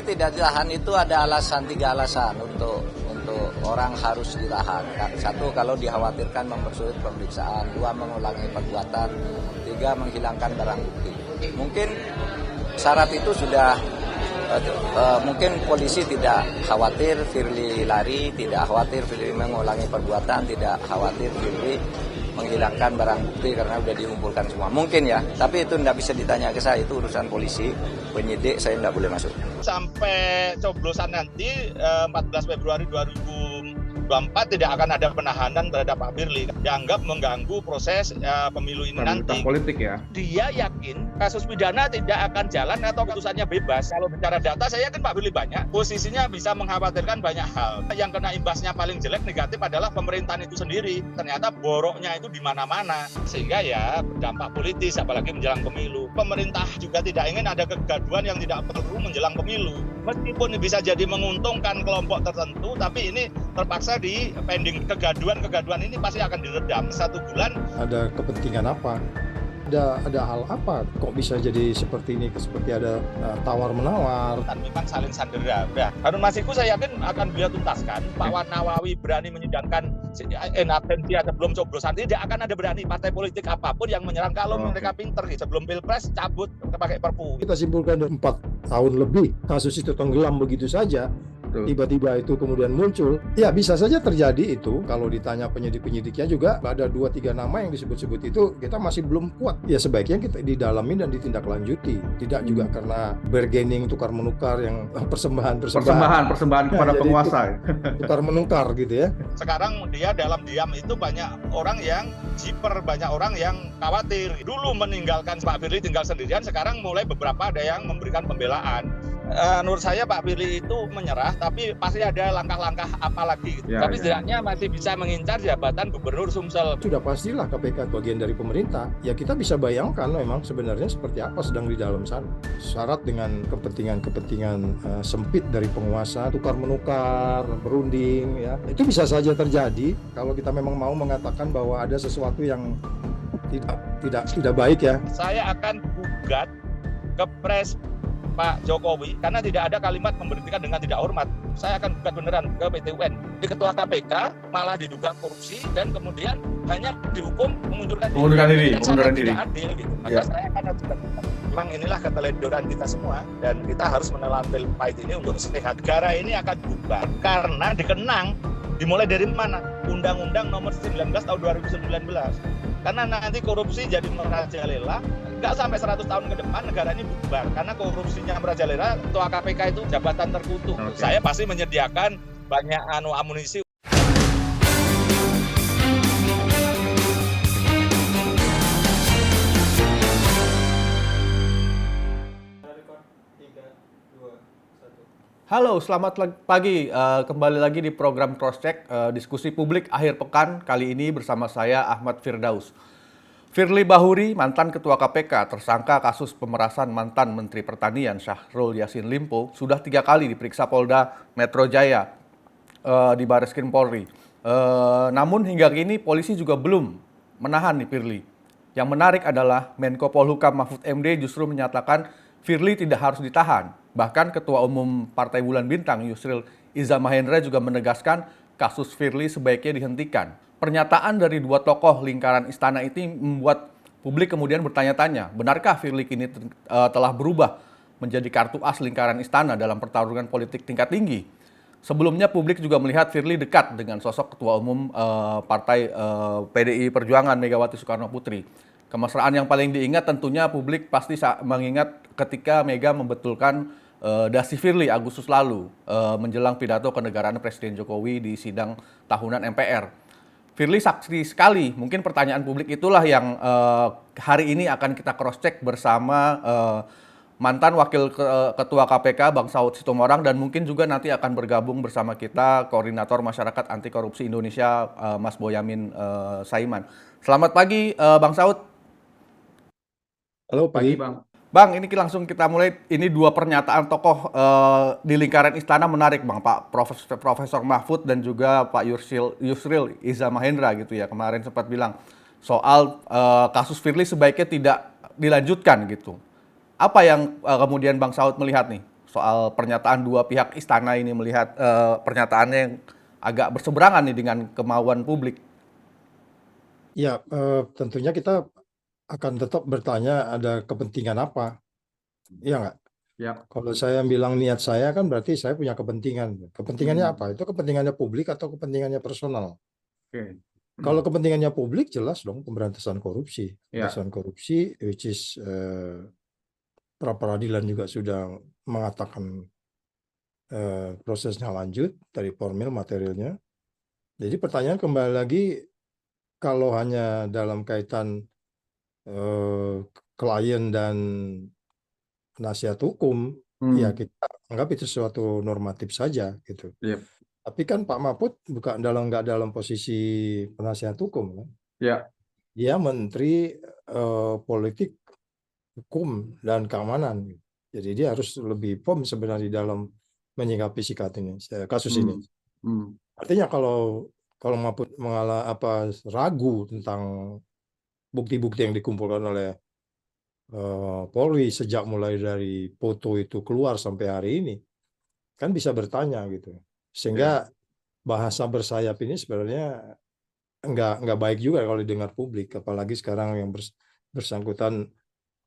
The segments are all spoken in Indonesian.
tidak ditahan itu ada tiga alasan untuk orang harus ditahan. Satu, kalau dikhawatirkan mempersulit pemeriksaan. Dua, mengulangi perbuatan. Tiga, menghilangkan barang bukti. Mungkin syarat itu sudah mungkin polisi tidak khawatir Firly lari, tidak khawatir Firly mengulangi perbuatan, tidak khawatir Firly menghilangkan barang bukti karena sudah dikumpulkan semua. Mungkin ya, tapi itu tidak bisa ditanya ke saya, itu urusan polisi, penyidik, saya tidak boleh masuk. Sampai coblosan nanti 14 Februari 2024 tidak akan ada penahanan terhadap Pak Firly. Dianggap mengganggu proses pemilu ini nanti. Politik ya. Dia yakin kasus pidana tidak akan jalan atau putusannya bebas. Kalau bicara data, saya yakin Pak Firly banyak. Posisinya bisa mengkhawatirkan banyak hal. Yang kena imbasnya paling jelek negatif adalah pemerintahan itu sendiri. Ternyata boroknya itu di mana-mana. Sehingga ya berdampak politis, apalagi menjelang pemilu. Pemerintah juga tidak ingin ada kegaduhan yang tidak perlu menjelang pemilu. Meskipun bisa jadi menguntungkan kelompok tertentu, tapi ini terpaksa di pending. Kegaduhan ini pasti akan diredam 1 bulan. Ada kepentingan apa? Ada hal apa kok bisa jadi seperti ini, seperti ada tawar-menawar. Dan memang saling sandera. Nah, Harun Masiku saya yakin akan beliau tuntaskan. Pak Wan Nawawi berani menyidangkan absentia sebelum coblosan. Tidak akan ada berani partai politik apapun yang menyerang kalau mereka pinter. Sebelum Pilpres cabut pakai Perpu. Kita simpulkan 4 tahun lebih kasus itu tenggelam begitu saja. Tiba-tiba itu kemudian muncul, ya bisa saja terjadi itu. Kalau ditanya penyidik-penyidiknya juga ada 2-3 nama yang disebut-sebut itu kita masih belum kuat. Ya sebaiknya kita didalami dan ditindaklanjuti. Tidak juga karena bargaining, tukar menukar yang persembahan kepada penguasa. Tukar menukar gitu ya. Sekarang dia dalam diam itu banyak orang yang jiper, banyak orang yang khawatir. Dulu meninggalkan Pak Firly tinggal sendirian, sekarang mulai beberapa ada yang memberikan pembelaan. Menurut saya Pak Firly itu menyerah, tapi pasti ada langkah-langkah apa lagi. Tapi setidaknya masih bisa mengincar jabatan Gubernur Sumsel. Sudah pastilah KPK bagian dari pemerintah. Ya kita bisa bayangkan memang sebenarnya seperti apa sedang di dalam sana. Syarat dengan kepentingan sempit dari penguasa, tukar menukar, berunding, ya itu bisa saja terjadi kalau kita memang mau mengatakan bahwa ada sesuatu yang tidak baik ya. Saya akan gugat ke Pak Jokowi karena tidak ada kalimat memberhentikan dengan tidak hormat. Saya akan gugat beneran ke PT UN. Di ketua KPK malah diduga korupsi dan kemudian hanya dihukum mengundurkan diri. Tidak adil gitu. Maka saya akan ajukan. Memang inilah keteledoran kita semua dan kita harus menelan pil pahit ini untuk sehat. Negara ini akan bubar karena dikenang. Dimulai dari mana? Undang-Undang nomor 19 tahun 2019. Karena nanti korupsi jadi merajalela, nggak sampai 100 tahun ke depan negara ini bubar. Karena korupsinya merajalela, ketua KPK itu jabatan terkutuk. Saya pasti menyediakan banyak amunisi. Halo, selamat pagi. Kembali lagi di program Crosscheck, diskusi publik akhir pekan. Kali ini bersama saya, Ahmad Firdaus. Firly Bahuri, mantan Ketua KPK, tersangka kasus pemerasan mantan Menteri Pertanian Syahrul Yassin Limpo, sudah 3 kali diperiksa Polda Metro Jaya di Barreskrim Polri. Namun hingga kini polisi juga belum menahan Firly. Yang menarik adalah Menko Polhukam Mahfud MD justru menyatakan Firly tidak harus ditahan. Bahkan Ketua Umum Partai Bulan Bintang Yusril Iza Mahendra juga menegaskan kasus Firly sebaiknya dihentikan. Pernyataan dari 2 tokoh lingkaran istana ini membuat publik kemudian bertanya-tanya, benarkah Firly kini telah berubah menjadi kartu as lingkaran istana dalam pertarungan politik tingkat tinggi? Sebelumnya publik juga melihat Firly dekat dengan sosok Ketua Umum Partai PDI Perjuangan Megawati Soekarno Putri. Kemesraan yang paling diingat tentunya publik pasti mengingat ketika Mega membetulkan dasi Firly Agustus lalu menjelang pidato kenegaraan Presiden Jokowi di sidang tahunan MPR. Firly saksi sekali, mungkin pertanyaan publik itulah yang hari ini akan kita cross-check bersama mantan Wakil Ketua KPK Bang Saud Sitomorang dan mungkin juga nanti akan bergabung bersama kita Koordinator Masyarakat Anti Korupsi Indonesia Mas Boyamin Saiman. Selamat pagi Bang Saud. Halo pagi Bang. Bang, ini langsung kita mulai. Ini 2 pernyataan tokoh di lingkaran istana menarik, Bang. Pak Profesor Mahfud dan juga Pak Yusril Iza Mahendra gitu ya. Kemarin sempat bilang soal kasus Firly sebaiknya tidak dilanjutkan gitu. Apa yang kemudian Bang Saud melihat nih soal pernyataan dua pihak istana ini melihat pernyataannya yang agak berseberangan nih dengan kemauan publik. Ya, tentunya kita akan tetap bertanya ada kepentingan apa, iya nggak? Ya. Kalau saya bilang niat saya kan berarti saya punya kepentingan. Kepentingannya apa? Itu kepentingannya publik atau kepentingannya personal? Oke. Kalau kepentingannya publik jelas dong pemberantasan korupsi. Ya. Pemberantasan korupsi, which is pra peradilan juga sudah mengatakan prosesnya lanjut dari formil materialnya. Jadi pertanyaan kembali lagi, kalau hanya dalam kaitan klien dan penasihat hukum, ya kita anggap itu suatu normatif saja gitu. Yep. Tapi kan Pak Mahfud bukan nggak dalam posisi penasihat hukum, kan? Ya. Dia Menteri Politik, Hukum dan Keamanan. Jadi dia harus lebih firm sebenarnya dalam menyikapi kasus ini. Artinya kalau Mahfud ragu tentang bukti-bukti yang dikumpulkan oleh Polri sejak mulai dari foto itu keluar sampai hari ini, kan bisa bertanya gitu. Sehingga bahasa bersayap ini sebenarnya nggak baik juga kalau didengar publik, apalagi sekarang yang bersangkutan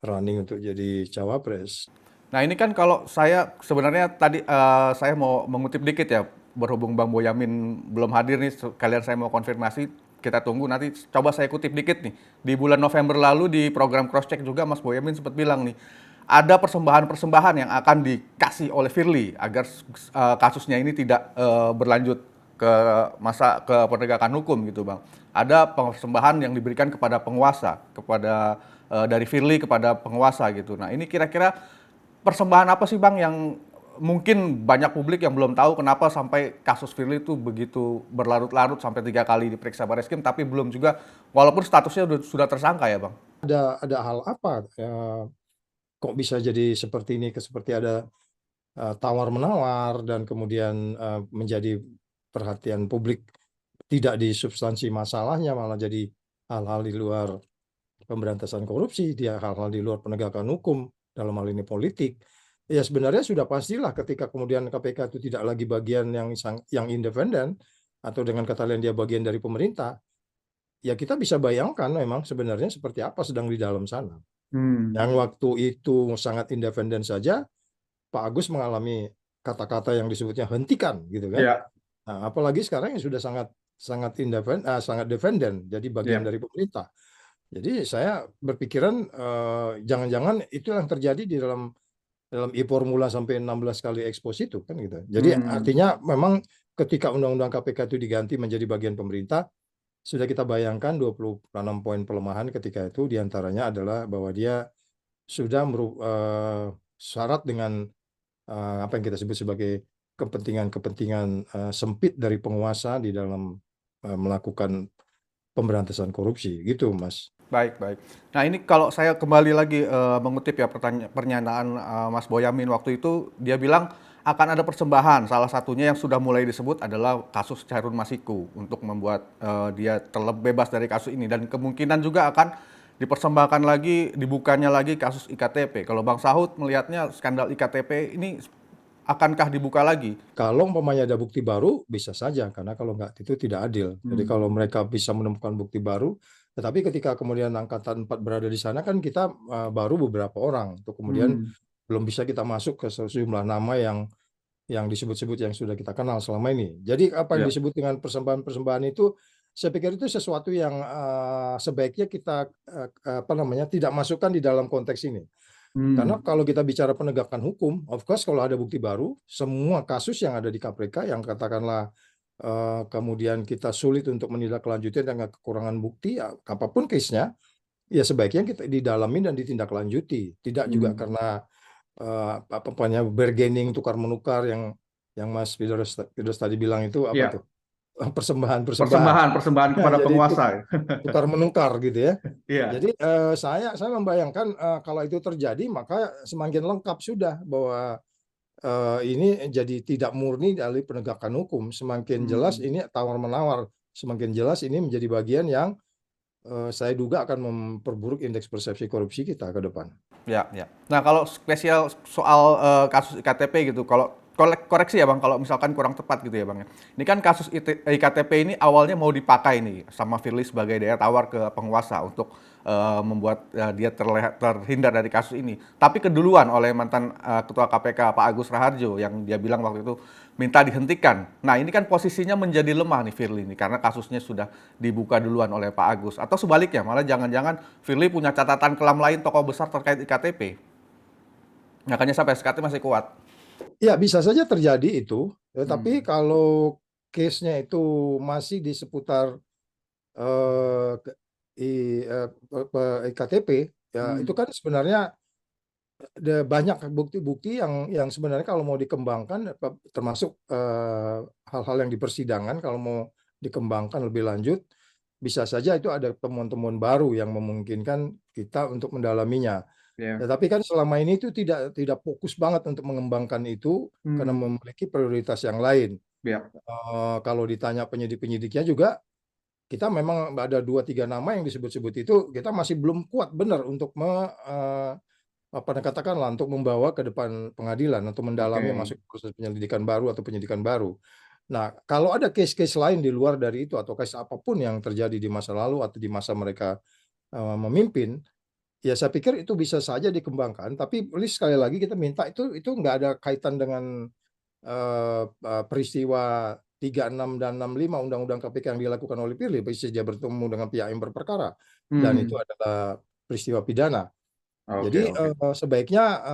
running untuk jadi cawapres. Nah ini kan kalau saya sebenarnya tadi saya mau mengutip dikit ya, berhubung Bang Boyamin belum hadir nih, kalian saya mau konfirmasi. Kita tunggu nanti, coba saya kutip dikit nih. Di bulan November lalu di program Crosscheck juga Mas Boyamin sempat bilang nih, ada persembahan-persembahan yang akan dikasih oleh Firly agar kasusnya ini tidak berlanjut ke penegakan hukum gitu Bang. Ada persembahan yang diberikan kepada penguasa, dari Firly kepada penguasa gitu. Nah ini kira-kira persembahan apa sih Bang yang mungkin banyak publik yang belum tahu kenapa sampai kasus Firly itu begitu berlarut-larut sampai 3 kali diperiksa Barreskrim, tapi belum juga, walaupun statusnya sudah tersangka ya Bang? Ada hal apa kok bisa jadi seperti ini, seperti ada tawar-menawar dan kemudian menjadi perhatian publik tidak di substansi masalahnya, malah jadi hal-hal di luar pemberantasan korupsi, dia hal-hal di luar penegakan hukum, dalam hal ini politik. Ya sebenarnya sudah pastilah ketika kemudian KPK itu tidak lagi bagian yang independen, atau dengan kata lain dia bagian dari pemerintah, ya kita bisa bayangkan memang sebenarnya seperti apa sedang di dalam sana. Yang waktu itu sangat independen saja, Pak Agus mengalami kata-kata yang disebutnya hentikan gitu kan. Ya. Nah, apalagi sekarang yang sudah sangat independen, sangat defenden, jadi bagian dari pemerintah. Jadi saya berpikiran jangan-jangan itu yang terjadi di dalam e-formula sampai 16 kali ekspos itu kan gitu. Jadi artinya memang ketika undang-undang KPK itu diganti menjadi bagian pemerintah, sudah kita bayangkan 26 poin pelemahan ketika itu, diantaranya adalah bahwa dia sudah syarat dengan apa yang kita sebut sebagai kepentingan sempit dari penguasa di dalam melakukan pemberantasan korupsi gitu Mas. Baik. Nah ini kalau saya kembali lagi mengutip ya pernyataan Mas Boyamin waktu itu, dia bilang akan ada persembahan. Salah satunya yang sudah mulai disebut adalah kasus Harun Masiku untuk membuat dia terbebas dari kasus ini, dan kemungkinan juga akan dipersembahkan lagi, dibukanya lagi kasus IKTP. Kalau Bang Sahut melihatnya skandal IKTP ini akankah dibuka lagi? Kalau umpamanya ada bukti baru bisa saja, karena kalau nggak itu tidak adil. Jadi kalau mereka bisa menemukan bukti baru, tetapi ketika kemudian Angkatan 4 berada di sana kan kita baru beberapa orang, untuk kemudian belum bisa kita masuk ke sejumlah nama yang disebut-sebut yang sudah kita kenal selama ini. Jadi apa yang disebut dengan persembahan-persembahan itu, saya pikir itu sesuatu yang sebaiknya kita tidak masukkan di dalam konteks ini. Karena kalau kita bicara penegakan hukum, of course kalau ada bukti baru, semua kasus yang ada di KPK yang katakanlah kemudian kita sulit untuk menindaklanjuti dengan kekurangan bukti, ya, apapun case-nya, ya sebaiknya kita didalami dan ditindaklanjuti. Tidak juga karena bargaining, tukar-menukar yang Mas Firdaus tadi bilang itu apa tuh? Persembahan kepada penguasa. Tukar menukar gitu ya. Iya. Jadi saya membayangkan kalau itu terjadi, maka semakin lengkap sudah bahwa ini jadi tidak murni dari penegakan hukum. Semakin jelas ini tawar-menawar, semakin jelas ini menjadi bagian yang saya duga akan memperburuk indeks persepsi korupsi kita ke depan. Ya, ya. Nah, kalau spesial soal kasus IKTP gitu, kalau koreksi ya Bang, kalau misalkan kurang tepat gitu ya Bang ya. Ini kan kasus IKTP ini awalnya mau dipakai nih sama Firly sebagai daya tawar ke penguasa untuk membuat dia terhindar dari kasus ini. Tapi keduluan oleh mantan Ketua KPK Pak Agus Raharjo yang dia bilang waktu itu minta dihentikan. Nah, ini kan posisinya menjadi lemah nih Firly ini karena kasusnya sudah dibuka duluan oleh Pak Agus. Atau sebaliknya, malah jangan-jangan Firly punya catatan kelam lain tokoh besar terkait IKTP. Makanya sampai sekarang masih kuat. Ya, bisa saja terjadi itu. Tapi kalau case-nya itu masih di seputar eh, ke- IKTP, ya itu kan sebenarnya ada banyak bukti-bukti yang sebenarnya kalau mau dikembangkan, termasuk hal-hal yang di persidangan, kalau mau dikembangkan lebih lanjut, bisa saja itu ada temuan-temuan baru yang memungkinkan kita untuk mendalaminya. Ya. Tetapi kan selama ini itu tidak fokus banget untuk mengembangkan itu karena memiliki prioritas yang lain. Ya. Kalau ditanya penyidik-penyidiknya juga, kita memang ada 2-3 nama yang disebut-sebut itu, kita masih belum kuat benar untuk katakanlah untuk membawa ke depan pengadilan atau mendalami masuk proses penyelidikan baru atau penyidikan baru. Nah, kalau ada case-case lain di luar dari itu atau case apapun yang terjadi di masa lalu atau di masa mereka memimpin, ya saya pikir itu bisa saja dikembangkan. Tapi sekali lagi kita minta itu nggak ada kaitan dengan peristiwa 36 dan 65 Undang-Undang KPK yang dilakukan oleh Firly, bisa dia bertemu dengan pihak yang berperkara dan itu adalah peristiwa pidana. Jadi sebaiknya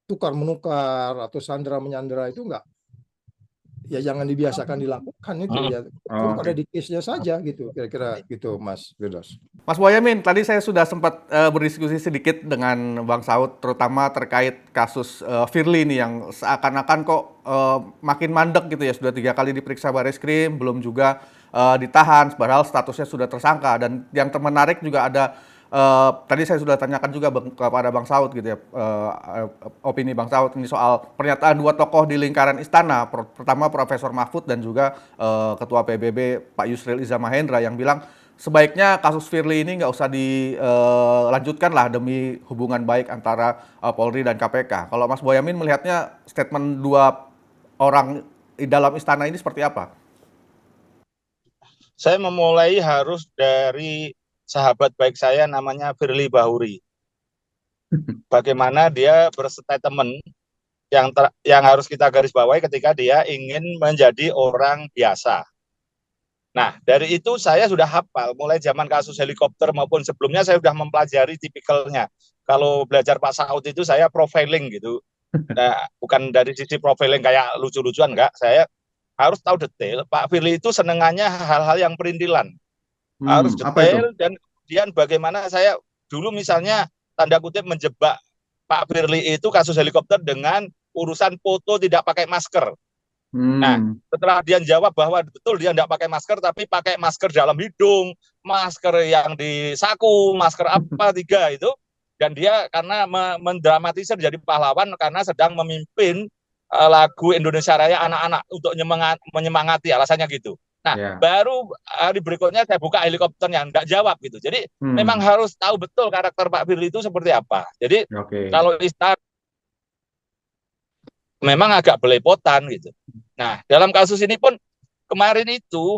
tukar menukar atau sandera menyandera itu enggak, ya jangan dibiasakan dilakukan itu ya. Cukup ada di case-nya saja gitu, kira-kira gitu Mas Firdaus. Mas Boyamin, tadi saya sudah sempat berdiskusi sedikit dengan Bang Saud, terutama terkait kasus Firly ini yang seakan-akan kok makin mandek gitu ya, sudah 3 kali diperiksa Bareskrim, belum juga ditahan, padahal statusnya sudah tersangka. Dan yang menarik juga ada, tadi saya sudah tanyakan juga kepada Bang Saud gitu ya, opini Bang Saud ini soal pernyataan 2 tokoh di lingkaran istana, pertama Profesor Mahfud dan juga Ketua PBB Pak Yusril Iza Mahendra yang bilang sebaiknya kasus Firly ini nggak usah dilanjutkan lah demi hubungan baik antara Polri dan KPK. Kalau Mas Boyamin melihatnya statement 2 orang di dalam istana ini seperti apa? Saya memulai harus dari sahabat baik saya namanya Firly Bahuri. Bagaimana dia berstatement yang harus kita garis bawahi ketika dia ingin menjadi orang biasa. Nah, dari itu saya sudah hafal, mulai zaman kasus helikopter maupun sebelumnya saya sudah mempelajari tipikalnya. Kalau belajar Pak Saud itu saya profiling gitu. Nah, bukan dari sisi profiling kayak lucu-lucuan, enggak. Saya harus tahu detail. Pak Firly itu senengannya hal-hal yang perintilan. Harus detail dan kemudian bagaimana saya dulu misalnya tanda kutip menjebak Pak Firly itu kasus helikopter dengan urusan foto tidak pakai masker. Nah, setelah dia jawab bahwa betul dia tidak pakai masker, tapi pakai masker dalam hidung, masker yang di saku, masker apa 3 itu, dan dia karena mendramatisir jadi pahlawan karena sedang memimpin lagu Indonesia Raya anak-anak untuk menyemangati, alasannya gitu. Nah, baru hari berikutnya saya buka helikopternya, enggak jawab gitu. Jadi memang harus tahu betul karakter Pak Firly itu seperti apa. Jadi kalau istana memang agak belepotan gitu. Nah, dalam kasus ini pun kemarin itu,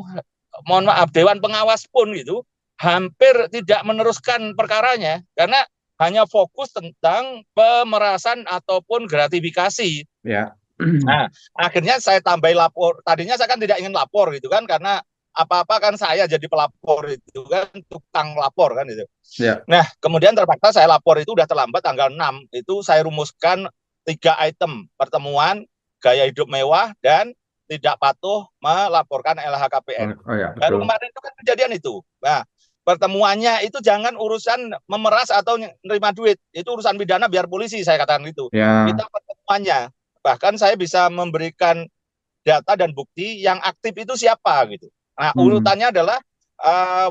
mohon maaf, Dewan Pengawas pun gitu hampir tidak meneruskan perkaranya karena hanya fokus tentang pemerasan ataupun gratifikasi. Ya. Nah, akhirnya saya tambahi lapor. Tadinya saya kan tidak ingin lapor gitu kan karena apa-apa kan saya jadi pelapor itu kan, tukang lapor kan itu. Ya. Nah, kemudian terpaksa saya lapor itu udah terlambat tanggal 6. Itu saya rumuskan 3 item pertemuan, gaya hidup mewah, dan tidak patuh melaporkan LHKPN. Baru kemarin itu kan kejadian itu. Nah, pertemuannya itu jangan urusan memeras atau nerima duit. Itu urusan pidana biar polisi, saya katakan gitu. Kita pertemuannya. Bahkan saya bisa memberikan data dan bukti yang aktif itu siapa gitu. Nah, urutannya adalah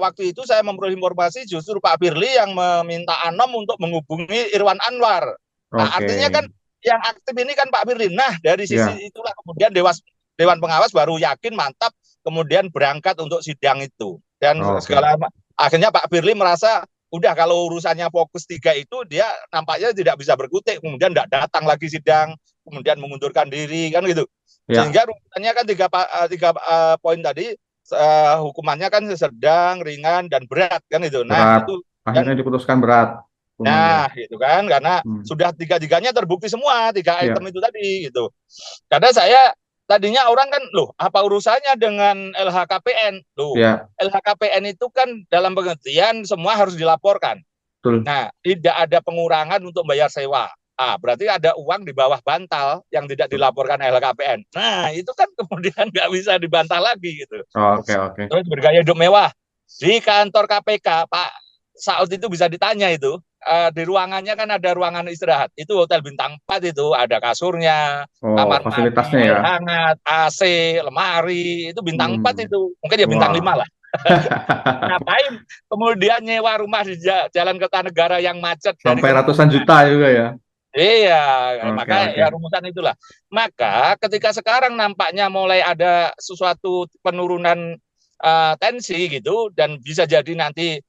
waktu itu saya memperoleh informasi justru Pak Firly yang meminta Anom untuk menghubungi Irwan Anwar. Nah, artinya kan yang aktif ini kan Pak Firly. Nah, dari sisi itulah kemudian Dewan Pengawas baru yakin mantap kemudian berangkat untuk sidang itu. Dan akhirnya Pak Firly merasa udah kalau urusannya fokus 3 itu dia nampaknya tidak bisa berkutik, kemudian tidak datang lagi sidang, kemudian mengundurkan diri kan gitu. Ya, Sehingga runutannya kan tiga poin tadi, hukumannya kan sedang, ringan, dan berat kan itu. Nah berat. itu kan, Akhirnya diputuskan berat hukumannya. nah gitu kan, karena Hmm. sudah tiga-tiganya terbukti semua 3 Ya, item itu tadi gitu. Karena saya tadinya orang kan, loh apa urusannya dengan LHKPN? Loh, ya, LHKPN itu kan dalam pengertian semua harus dilaporkan. betul. Nah, tidak ada pengurangan untuk bayar sewa. Ah, berarti ada uang di bawah bantal yang tidak dilaporkan LHKPN. Nah, itu kan kemudian nggak bisa dibantah lagi gitu. Oke, oke. Terus bergaya hidup mewah. Di kantor KPK, Pak Saud itu bisa ditanya itu. Di ruangannya kan ada ruangan istirahat. Itu hotel bintang 4 itu. Ada kasurnya, Oh, kamar mandi, fasilitasnya ya. air hangat, AC, lemari. Itu bintang 4 Hmm. itu. Mungkin ya bintang 5 Wah. lah. Ngapain kemudian nyewa rumah di Jalan Kertanegara yang macet dari Sampai ratusan juta juga ya. Iya, Oke, maka oke. ya rumusan itulah. Maka ketika sekarang nampaknya mulai ada suatu penurunan tensi gitu, dan bisa jadi nanti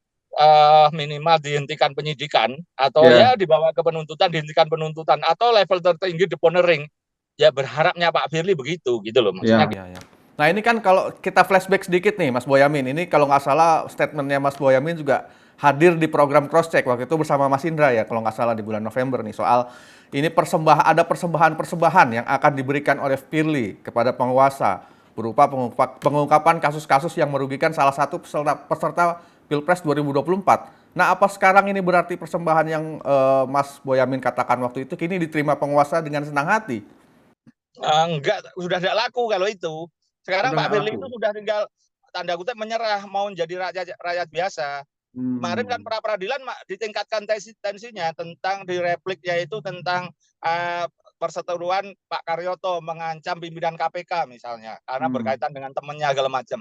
minimal dihentikan penyidikan, atau ya Ya, dibawa ke penuntutan, dihentikan penuntutan, atau level tertinggi deponering. Ya berharapnya Pak Firly begitu gitu loh maksudnya. ya. Ya, ya. Nah ini kan kalau kita flashback sedikit nih Mas Boyamin, ini kalau nggak salah statementnya Mas Boyamin juga hadir di program Crosscheck waktu itu bersama Mas Indra ya kalau nggak salah di bulan November nih soal ini ada persembahan-persembahan yang akan diberikan oleh Firly kepada penguasa berupa pengungkapan kasus-kasus yang merugikan salah satu peserta Pilpres 2024. Nah apa sekarang ini berarti persembahan yang Mas Boyamin katakan waktu itu kini diterima penguasa dengan senang hati? Enggak, sudah tidak laku kalau itu. Sekarang Udah Pak nggak Firly laku. itu sudah tinggal tanda kutip menyerah, mau menjadi rakyat biasa. Kemarin kan Hmm. pra peradilan ditingkatkan tensinya tentang direplik, yaitu tentang perseteruan Pak Karyoto mengancam pimpinan KPK misalnya karena Hmm. berkaitan dengan temannya segala macam.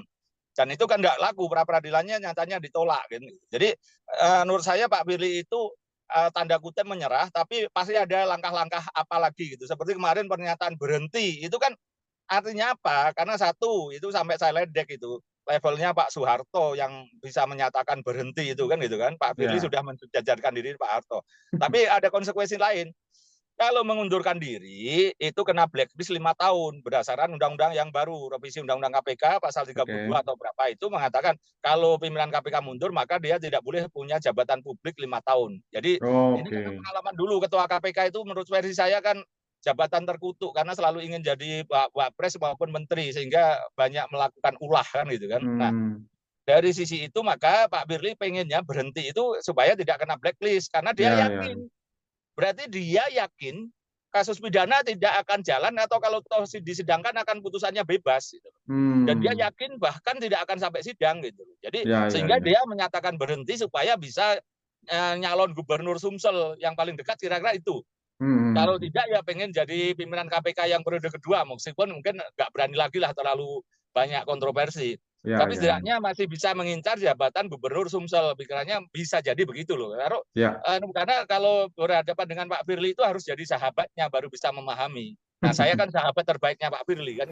Dan itu kan tidak laku, pra peradilannya nyatanya ditolak gitu. Jadi menurut saya Pak Firly itu tanda kutip menyerah, tapi pasti ada langkah-langkah apa lagi gitu. Seperti kemarin pernyataan berhenti, itu kan artinya apa? Karena satu, itu sampai saya ledek itu. Levelnya Pak Soeharto yang bisa menyatakan berhenti itu kan gitu kan. Pak Firly Ya. sudah mensejajarkan diri Pak Harto. Tapi ada konsekuensi lain. Kalau mengundurkan diri itu kena blacklist 5 tahun berdasarkan undang-undang yang baru, revisi undang-undang KPK pasal 32 Oke. atau berapa itu mengatakan kalau pimpinan KPK mundur maka dia tidak boleh punya jabatan publik 5 tahun. Jadi ini Oke. karena pengalaman dulu ketua KPK itu menurut versi saya kan jabatan terkutuk karena selalu ingin jadi wapres maupun menteri sehingga banyak melakukan ulah kan gitu kan. Nah, Hmm. dari sisi itu maka Pak Firly pengennya berhenti itu supaya tidak kena blacklist karena dia Ya, ya. yakin. Berarti dia yakin kasus pidana tidak akan jalan atau kalau toh disidangkan akan putusannya bebas gitu. Dan dia Hmm. yakin bahkan tidak akan sampai sidang gitu. Jadi Ya, ya, sehingga ya. dia menyatakan berhenti supaya bisa nyalon gubernur Sumsel yang paling dekat kira-kira itu. Hmm. Kalau tidak ya pengen jadi pimpinan KPK yang periode kedua, meskipun mungkin nggak berani lagi lah terlalu banyak kontroversi. Ya, Tapi ya, ya. setidaknya masih bisa mengincar jabatan gubernur Sumsel. Pikirannya bisa jadi begitu loh. Ya. Karena kalau berhadapan dengan Pak Firly itu harus jadi sahabatnya baru bisa memahami. Nah saya kan sahabat terbaiknya Pak Firly kan.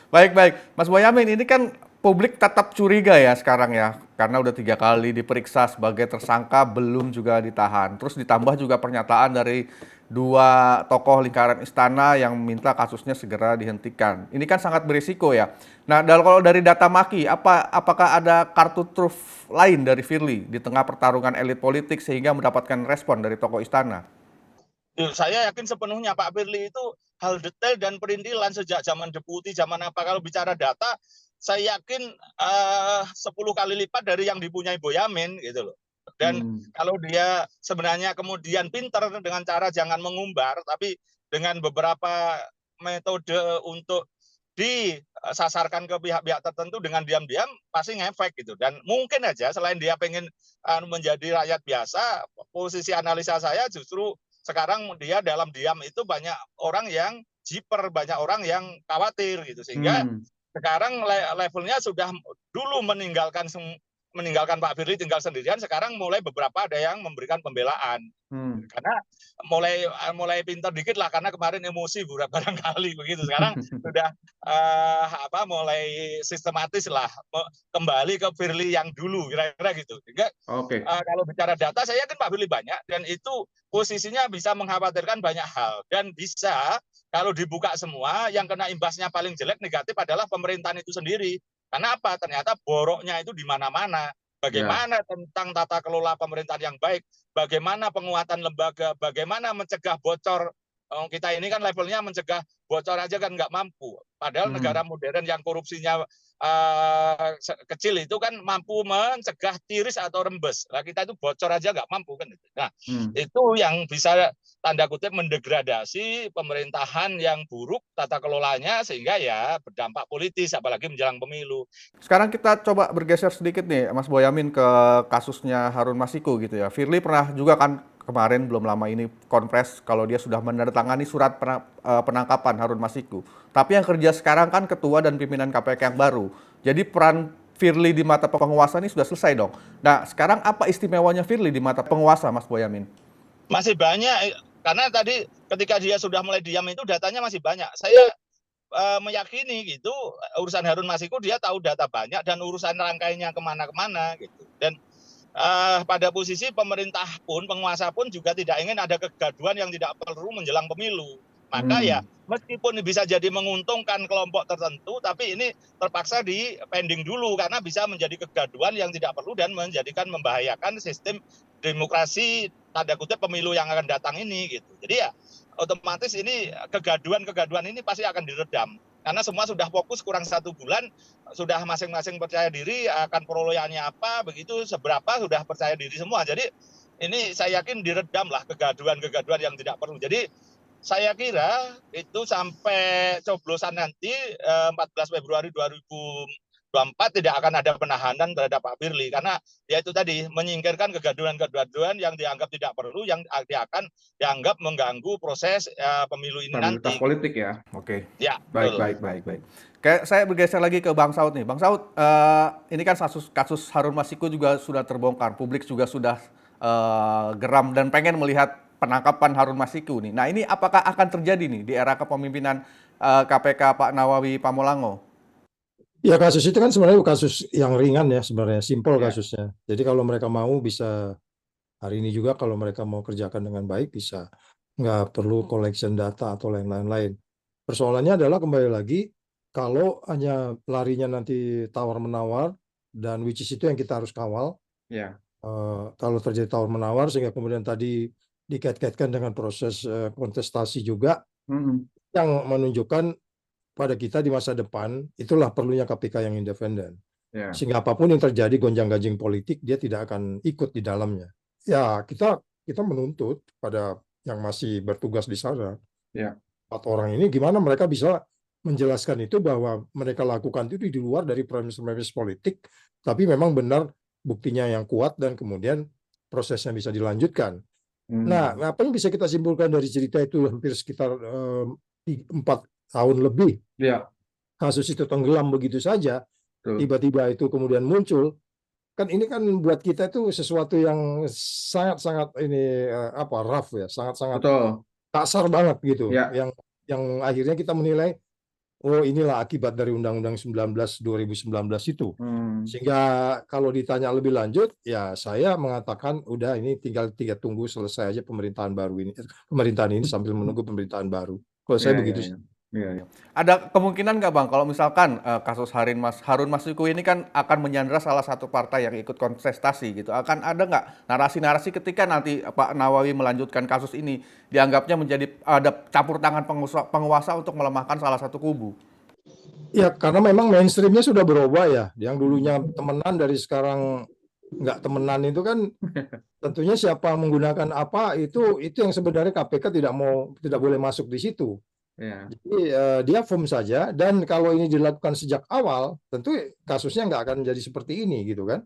Baik, baik. Mas Boyamin, ini kan publik tetap curiga ya sekarang ya. Karena udah 3 kali diperiksa sebagai tersangka, belum juga ditahan. Terus ditambah juga pernyataan dari 2 tokoh lingkaran istana yang minta kasusnya segera dihentikan. Ini kan sangat berisiko ya. Nah, kalau dari data Maki, apakah ada kartu truf lain dari Firly di tengah pertarungan elit politik sehingga mendapatkan respon dari tokoh istana? Saya yakin sepenuhnya Pak Firly itu hal detail dan perintilan sejak zaman deputi, zaman apa. Kalau bicara data, saya yakin 10 kali lipat dari yang dipunyai Boyamin gitu loh. Dan kalau dia sebenarnya kemudian pinter dengan cara jangan mengumbar, tapi dengan beberapa metode untuk disasarkan ke pihak-pihak tertentu dengan diam-diam pasti ngefek gitu. Dan mungkin aja selain dia pengen menjadi rakyat biasa, posisi analisa saya justru sekarang dia dalam diam itu banyak orang yang jiper, banyak orang yang khawatir gitu. Sehingga sekarang levelnya sudah dulu meninggalkan meninggalkan Pak Firly tinggal sendirian, sekarang mulai beberapa ada yang memberikan pembelaan. Karena mulai pintar dikit lah, karena kemarin emosi barangkali begitu. Sekarang sudah mulai sistematis lah, kembali ke Firly yang dulu, kira-kira gitu. Sehingga kalau bicara data, saya yakin Pak Firly banyak, dan itu posisinya bisa mengkhawatirkan banyak hal. Dan bisa, kalau dibuka semua, yang kena imbasnya paling jelek negatif adalah pemerintahan itu sendiri. Karena apa? Ternyata boroknya itu di mana-mana. Bagaimana tentang tata kelola pemerintahan yang baik, bagaimana penguatan lembaga, bagaimana mencegah bocor. Kita ini kan levelnya mencegah bocor aja kan nggak mampu. Padahal negara modern yang korupsinya kecil itu kan mampu mencegah tiris atau rembes. Nah, kita itu bocor aja nggak mampu kan. Nah, itu yang bisa tanda kutip mendegradasi pemerintahan yang buruk tata kelolanya, sehingga ya berdampak politis apalagi menjelang pemilu. Sekarang kita coba bergeser sedikit nih Mas Boyamin ke kasusnya Harun Masiku gitu ya. Firly pernah juga kan kemarin belum lama ini konfres kalau dia sudah menandatangani surat penangkapan Harun Masiku. Tapi yang kerja sekarang kan ketua dan pimpinan KPK yang baru. Jadi peran Firly di mata penguasa ini sudah selesai dong. Nah, sekarang apa istimewanya Firly di mata penguasa, Mas Boyamin? Masih banyak, karena tadi ketika dia sudah mulai diam itu datanya masih banyak. Saya meyakini gitu, urusan Harun Masiku dia tahu data banyak, dan urusan rangkainya kemana-kemana gitu. Dan pada posisi pemerintah pun, penguasa pun juga tidak ingin ada kegaduhan yang tidak perlu menjelang pemilu. Maka ya meskipun bisa jadi menguntungkan kelompok tertentu, tapi ini terpaksa di pending dulu karena bisa menjadi kegaduhan yang tidak perlu dan membahayakan sistem demokrasi tanda kutip pemilu yang akan datang ini gitu. Jadi ya otomatis ini kegaduhan ini pasti akan diredam. Karena semua sudah fokus kurang 1 bulan, sudah masing-masing percaya diri akan perolehannya apa, begitu seberapa sudah percaya diri semua. Jadi ini saya yakin diredam lah kegaduhan-kegaduhan yang tidak perlu. Jadi saya kira itu sampai coblosan nanti 14 Februari 2024 tidak akan ada penahanan terhadap Pak Firly. Karena ya itu tadi, menyingkirkan kegaduhan-kegaduhan yang dianggap tidak perlu, yang akan dianggap mengganggu proses pemilu ini nanti. Politik ya. Oke. Ya, baik. Kayak saya bergeser lagi ke Bang Saud nih. Bang Saud, ini kan kasus Harun Masiku juga sudah terbongkar. Publik juga sudah geram dan pengen melihat penangkapan Harun Masiku nih. Nah, ini apakah akan terjadi nih di era kepemimpinan KPK Pak Nawawi Pamolango? Ya, kasus itu kan sebenarnya kasus yang ringan ya, sebenarnya simpel kasusnya. Jadi kalau mereka mau bisa hari ini juga, kalau mereka mau kerjakan dengan baik bisa, nggak perlu collection data atau lain-lain. Persoalannya adalah kembali lagi, kalau hanya larinya nanti tawar-menawar, dan which is itu yang kita harus kawal. Kalau terjadi tawar-menawar sehingga kemudian tadi dikait-kaitkan dengan proses kontestasi juga, yang menunjukkan pada kita di masa depan, itulah perlunya KPK yang independen. Sehingga apapun yang terjadi gonjang-ganjing politik, dia tidak akan ikut di dalamnya. Ya, kita menuntut pada yang masih bertugas di sana, 4 orang ini, gimana mereka bisa menjelaskan itu bahwa mereka lakukan itu di luar dari premis-premis politik, tapi memang benar buktinya yang kuat dan kemudian prosesnya bisa dilanjutkan. Nah, apa yang bisa kita simpulkan dari cerita itu hampir sekitar 4 tahun lebih. Kasus itu tenggelam begitu saja, tiba-tiba itu kemudian muncul. Kan ini kan buat kita itu sesuatu yang sangat-sangat ini rough ya, sangat-sangat kasar banget gitu. Yang akhirnya kita menilai, oh inilah akibat dari Undang-Undang 2019 itu. Sehingga kalau ditanya lebih lanjut, ya saya mengatakan udah ini tinggal tunggu selesai aja pemerintahan ini sambil menunggu pemerintahan baru. Kalau saya begitu. Ada kemungkinan nggak Bang, kalau misalkan kasus Harun Masiku ini kan akan menyandra salah satu partai yang ikut kontestasi gitu, akan ada nggak narasi-narasi ketika nanti Pak Nawawi melanjutkan kasus ini dianggapnya ada campur tangan penguasa untuk melemahkan salah satu kubu? Ya, karena memang mainstreamnya sudah berubah ya. Yang dulunya temenan dari sekarang nggak temenan itu kan tentunya siapa menggunakan apa itu yang sebenarnya KPK tidak boleh masuk di situ. Jadi dia firm saja, dan kalau ini dilakukan sejak awal, tentu kasusnya nggak akan jadi seperti ini gitu kan.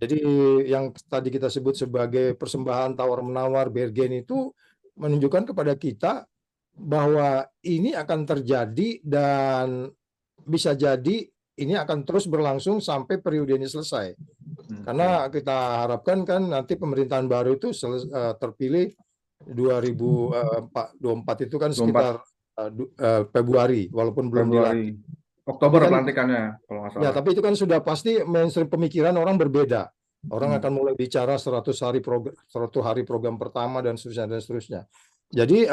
Jadi yang tadi kita sebut sebagai persembahan tawar-menawar bergen itu menunjukkan kepada kita bahwa ini akan terjadi, dan bisa jadi ini akan terus berlangsung sampai periode ini selesai. Karena kita harapkan kan nanti pemerintahan baru itu terpilih 2024 itu kan 24 sekitar Februari, walaupun belum Februari. dilantik. Oktober Tapi kan- pelantikannya kalau nggak Ya, salah. tapi itu kan sudah pasti mainstream pemikiran orang berbeda. Orang akan mulai bicara 100 hari program pertama dan seterusnya dan seterusnya. Jadi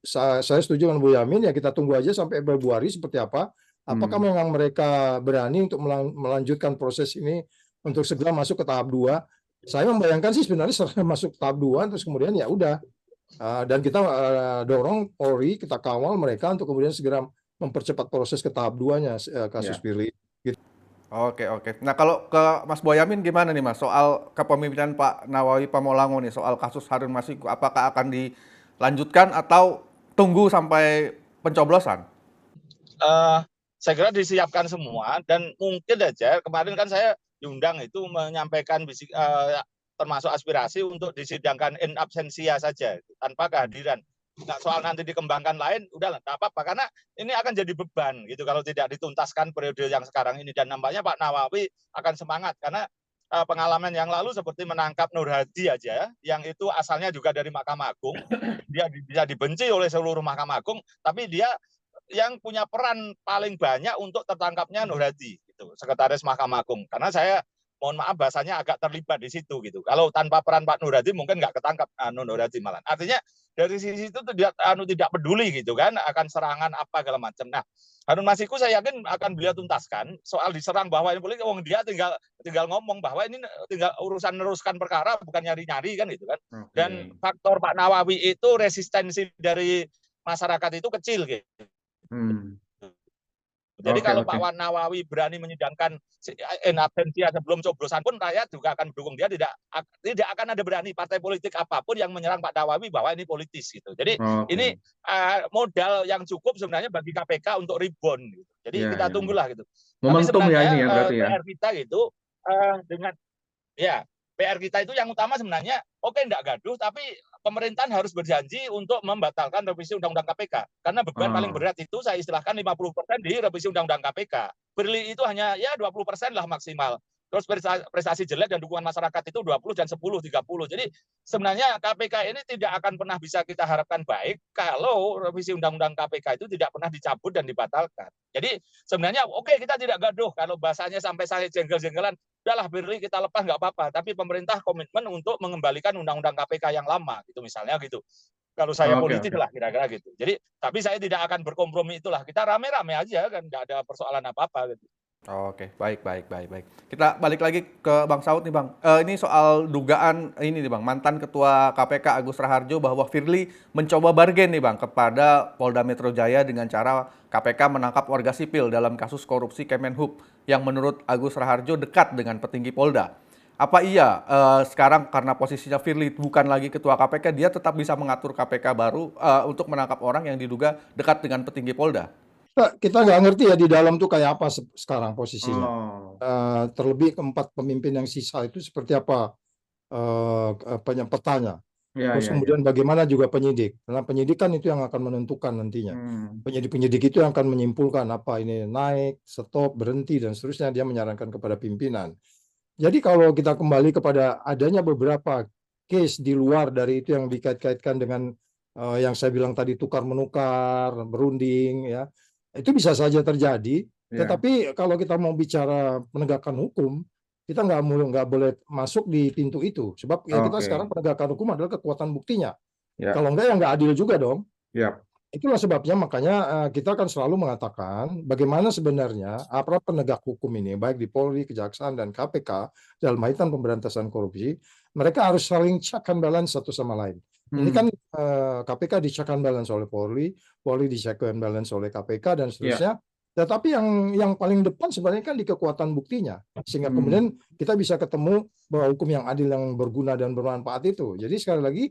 saya setuju dengan Bu Yamin, ya kita tunggu aja sampai Februari seperti apa. Apakah memang mereka berani untuk melanjutkan proses ini untuk segera masuk ke tahap 2? Saya membayangkan sih sebenarnya setelah masuk tahap 2 terus kemudian ya udah. Dan kita dorong Polri, kita kawal mereka untuk kemudian segera mempercepat proses ke tahap 2-nya kasus Firly. Oke, oke. Nah, kalau ke Mas Boyamin gimana nih, Mas? Soal kepemimpinan Pak Nawawi Pamolango nih, soal kasus Harun Masiku, apakah akan dilanjutkan atau tunggu sampai pencoblosan? Saya kira disiapkan semua, dan mungkin aja kemarin kan saya diundang itu menyampaikan termasuk aspirasi untuk disidangkan in absentia saja tanpa kehadiran. Nggak soal nanti dikembangkan lain, udahlah, nggak apa-apa, karena ini akan jadi beban gitu kalau tidak dituntaskan periode yang sekarang ini. Dan nampaknya Pak Nawawi akan semangat, karena pengalaman yang lalu seperti menangkap Nur Hadi aja, yang itu asalnya juga dari Mahkamah Agung, dia bisa dibenci oleh seluruh Mahkamah Agung, tapi dia yang punya peran paling banyak untuk tertangkapnya Nur Hadi, gitu, Sekretaris Mahkamah Agung. Karena saya mohon maaf bahasanya agak terlibat di situ gitu. Kalau tanpa peran Pak Nur Hadi mungkin nggak ketangkap Nur Hadi malah. Artinya dari sisi itu tidak peduli gitu kan, akan serangan apa segala macam. Nah, Harun Masiku saya yakin akan beliau tuntaskan. Soal diserang bahwa ini politik, dia tinggal ngomong bahwa ini tinggal urusan neruskan perkara, bukan nyari-nyari kan gitu kan. Dan faktor Pak Nawawi itu resistensi dari masyarakat itu kecil gitu. Jadi kalau Pak Nawawi berani menyidangkan in absentia sebelum coblosan pun rakyat juga akan mendukung dia. Tidak akan ada berani partai politik apapun yang menyerang Pak Nawawi bahwa ini politis gitu. Jadi ini modal yang cukup sebenarnya bagi KPK untuk rebound gitu. Jadi kita tunggulah gitu. Momentum tapi ya ini ya berarti ya. PR kita gitu dengan PR kita itu yang utama sebenarnya enggak gaduh, tapi pemerintahan harus berjanji untuk membatalkan revisi Undang-Undang KPK. Karena beban paling berat itu saya istilahkan 50% di revisi Undang-Undang KPK. Firly itu hanya 20% lah maksimal. Terus prestasi jelek dan dukungan masyarakat itu 20 dan 10, 30. Jadi sebenarnya KPK ini tidak akan pernah bisa kita harapkan baik kalau revisi Undang-Undang KPK itu tidak pernah dicabut dan dibatalkan. Jadi sebenarnya kita tidak gaduh kalau bahasanya sampai saya jengkel-jengkelan. Udahlah Firly kita lepas nggak apa-apa. Tapi pemerintah komitmen untuk mengembalikan Undang-Undang KPK yang lama. Gitu misalnya gitu. Kalau saya politik lah kira-kira gitu. Jadi tapi saya tidak akan berkompromi itulah. Kita rame-rame aja kan, nggak ada persoalan apa-apa gitu. Oke, baik. Kita balik lagi ke Bang Saud nih, Bang. Ini soal dugaan ini nih, Bang. Mantan Ketua KPK Agus Raharjo bahwa Firly mencoba bargain nih, Bang, kepada Polda Metro Jaya dengan cara KPK menangkap warga sipil dalam kasus korupsi Kemenhub yang menurut Agus Raharjo dekat dengan petinggi Polda. Apa iya sekarang karena posisinya Firly bukan lagi Ketua KPK, dia tetap bisa mengatur KPK baru untuk menangkap orang yang diduga dekat dengan petinggi Polda? Kita nggak ngerti ya di dalam tuh kayak apa sekarang posisinya. Terlebih keempat pemimpin yang sisa itu seperti apa petanya. Terus kemudian bagaimana juga penyidik. Karena penyidik kan itu yang akan menentukan nantinya. Penyidik itu yang akan menyimpulkan apa ini naik, stop, berhenti, dan seterusnya. Dia menyarankan kepada pimpinan. Jadi kalau kita kembali kepada adanya beberapa case di luar dari itu yang dikait-kaitkan dengan yang saya bilang tadi tukar-menukar, berunding, ya. Itu bisa saja terjadi, tetapi kalau kita mau bicara penegakan hukum, kita nggak boleh masuk di pintu itu, sebab kita sekarang penegakan hukum adalah kekuatan buktinya. Kalau enggak ya nggak adil juga dong. Itulah sebabnya makanya kita akan selalu mengatakan bagaimana sebenarnya aparat penegak hukum ini, baik di Polri, Kejaksaan, dan KPK dalam kaitan pemberantasan korupsi, mereka harus saling check and balance satu sama lain. Ini kan KPK di check and balance oleh Polri, Polri di check and balance oleh KPK, dan seterusnya. Tetapi yang paling depan sebenarnya kan di kekuatan buktinya, sehingga kemudian kita bisa ketemu bahwa hukum yang adil, yang berguna dan bermanfaat itu. Jadi sekali lagi,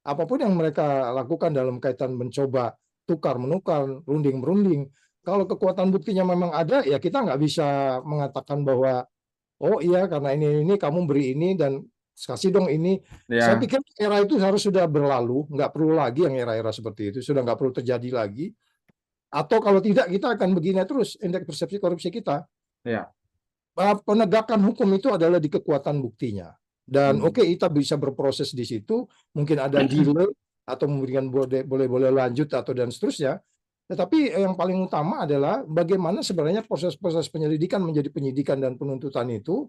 apapun yang mereka lakukan dalam kaitan mencoba tukar-menukar, runding-merunding, kalau kekuatan buktinya memang ada, ya kita nggak bisa mengatakan bahwa oh iya karena ini kamu beri ini dan kasih dong ini. Saya pikir era itu harus sudah berlalu, nggak perlu lagi yang era-era seperti itu, sudah nggak perlu terjadi lagi. Atau kalau tidak kita akan begini terus indeks persepsi korupsi kita. Ya. Penegakan hukum itu adalah di kekuatan buktinya. Dan Hmm. oke, kita bisa berproses di situ, mungkin ada delay atau mungkin boleh lanjut atau dan seterusnya. Tetapi yang paling utama adalah bagaimana sebenarnya proses-proses penyelidikan menjadi penyidikan dan penuntutan itu,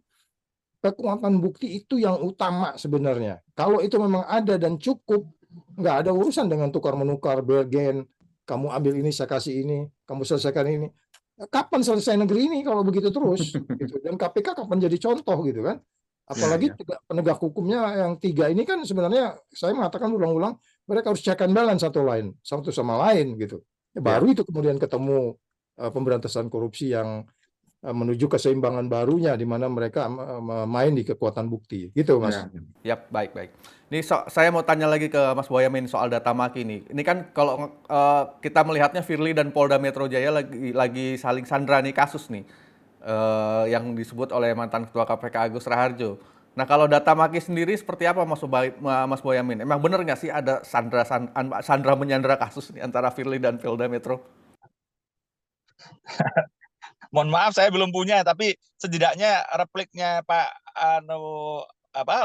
kekuatan bukti itu yang utama sebenarnya. Kalau itu memang ada dan cukup, nggak ada urusan dengan tukar-menukar, bergen, kamu ambil ini, saya kasih ini, kamu selesaikan ini. Kapan selesai negeri ini kalau begitu terus? Gitu. Dan KPK kapan jadi contoh gitu kan? Apalagi Ya. penegak hukumnya yang 3 ini kan sebenarnya saya mengatakan ulang-ulang, mereka harus check and balance satu sama lain gitu. Baru itu kemudian ketemu pemberantasan korupsi yang menuju keseimbangan barunya di mana mereka main di kekuatan bukti. Gitu, Mas. Ya. Yap, baik. Ini saya mau tanya lagi ke Mas Boyamin soal data maki ini. Ini kan kalau kita melihatnya Firly dan Polda Metro Jaya lagi saling sandra nih kasus nih yang disebut oleh mantan Ketua KPK Agus Raharjo. Nah, kalau data maki sendiri seperti apa Mas Boyamin? Emang benar nggak sih ada sandra menyandra kasus nih antara Firly dan Polda Metro? Mohon maaf saya belum punya, tapi setidaknya repliknya Pak